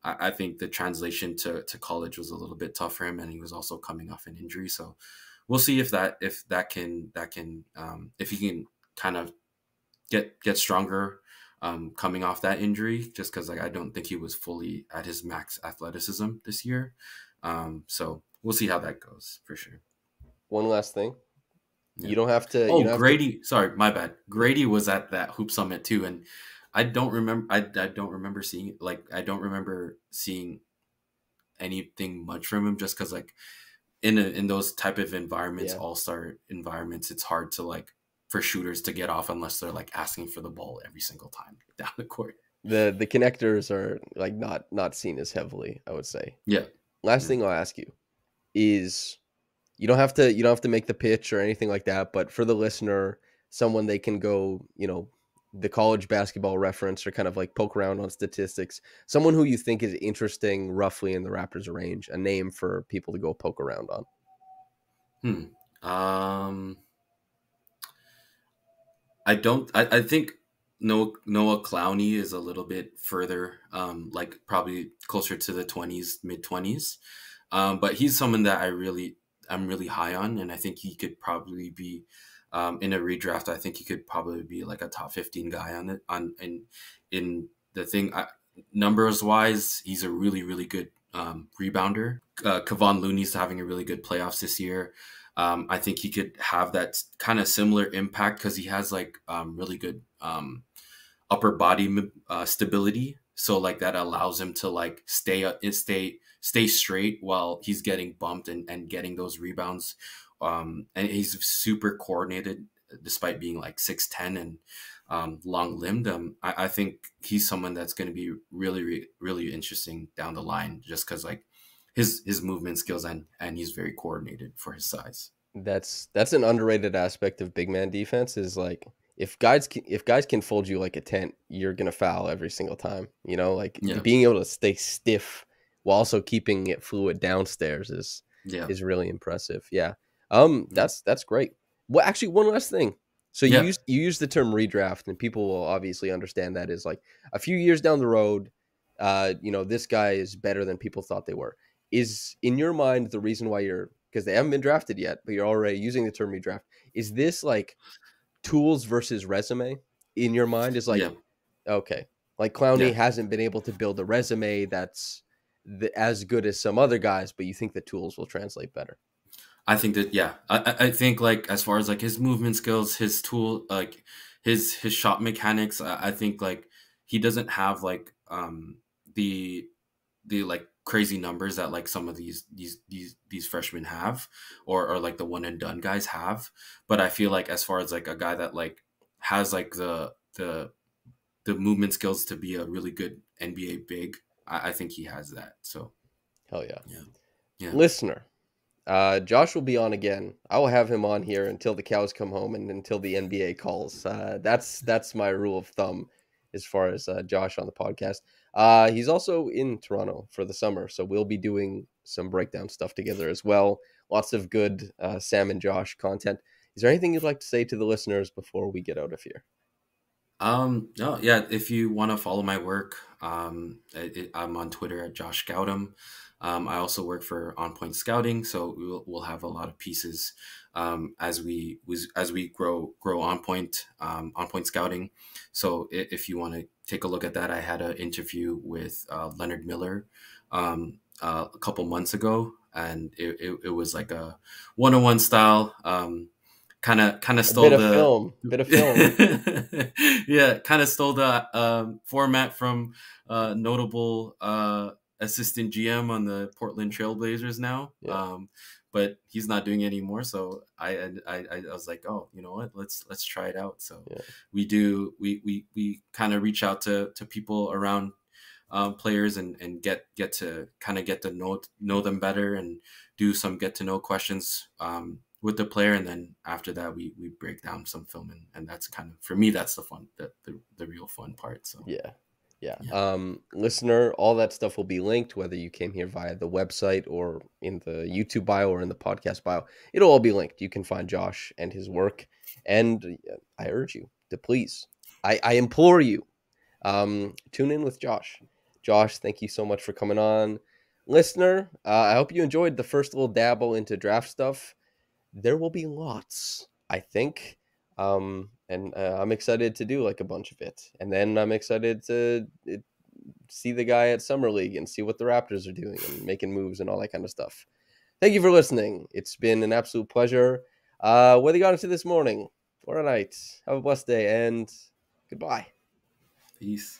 I think the translation to college was a little bit tough for him, and he was also coming off an injury. So we'll see if that can if he can kind of get stronger coming off that injury. Just because like I don't think he was fully at his max athleticism this year. So we'll see how that goes for sure. One last thing. Yeah. You don't have to. You Oh, don't have to. Gradey. Sorry, my bad. Gradey was at that hoop summit too, and I don't remember. I don't remember seeing like I don't remember seeing anything much from him. Just because like in those type of environments, Yeah. all-star environments, it's hard to like for shooters to get off unless they're like asking for the ball every single time down the court. The connectors are like not seen as heavily, I would say. Yeah. Last Yeah. thing I'll ask you is you don't have to make the pitch or anything like that, but for the listener, someone they can go, the college basketball reference or kind of like poke around on statistics, someone who you think is interesting roughly in the Raptors range, a name for people to go poke around on. I think Noah Clowney is a little bit further, like probably closer to the 20s, mid-20s. But he's someone that I'm really high on, and I think he could probably be in a redraft. I think he could probably be like a top 15 guy on it. In the thing, numbers wise, he's a really really good rebounder. Kevon Looney's having a really good playoffs this year. I think he could have that kind of similar impact because he has like really good upper body stability. So like that allows him to like stay straight while he's getting bumped and getting those rebounds. And he's super coordinated despite being like 6'10" and long limbed. I think he's someone that's going to be really, really interesting down the line just because like his movement skills and he's very coordinated for his size. That's an underrated aspect of big man defense is like if guys can fold you like a tent, you're gonna foul every single time. Like Yeah. being able to stay stiff while also keeping it fluid downstairs is really impressive. Yeah. That's great. Well, actually, one last thing. So you use the term redraft, and people will obviously understand that is like a few years down the road. This guy is better than people thought they were. Is in your mind the reason why because they haven't been drafted yet, but you're already using the term redraft. Is this like tools versus resume in your mind? Is like, okay, like Clowney hasn't been able to build a resume that's as good as some other guys, but you think the tools will translate better? I think that, I think like as far as like his movement skills, his tool, like his shot mechanics, I think like he doesn't have like the like crazy numbers that like some of these freshmen have or like the one and done guys have. But I feel like as far as like a guy that like has like the movement skills to be a really good NBA big, I think he has that. So hell yeah. Yeah. Listener, Josh will be on again. I will have him on here until the cows come home and until the NBA calls. That's my rule of thumb as far as Josh on the podcast. He's also in Toronto for the summer, so we'll be doing some breakdown stuff together as well. Lots of good Sam and Josh content. Is there anything you'd like to say to the listeners before we get out of here? No, yeah. If you want to follow my work, I'm on Twitter at Josh Gautam. I also work for On Point Scouting, so we'll have a lot of pieces as we grow On Point Scouting. So if you want to take a look at that, I had an interview with Leonard Miller a couple months ago, and it was like a 101 style. Kind of stole bit of film. Yeah, kind of stole the format from notable assistant GM on the Portland Trailblazers now. Yeah. But he's not doing it anymore. So I was like, oh, you know what? Let's try it out. So we kind of reach out to people around players and get to kind of get to know them better and do some get to know questions with the player, and then after that we break down some film, and that's kind of, for me, that's the fun, the real fun part. So yeah. Listener, all that stuff will be linked, whether you came here via the website or in the YouTube bio or in the podcast bio. It'll all be linked. You can find Josh and his work, and I urge you to please I implore you, tune in with Josh. Josh, thank you so much for coming on. Listener, I hope you enjoyed the first little dabble into draft stuff. There will be lots, I think. And I'm excited to do like a bunch of it. And then I'm excited to see the guy at Summer League and see what the Raptors are doing and making moves and all that kind of stuff. Thank you for listening. It's been an absolute pleasure. Whether you got into this morning or a night, have a blessed day and goodbye. Peace.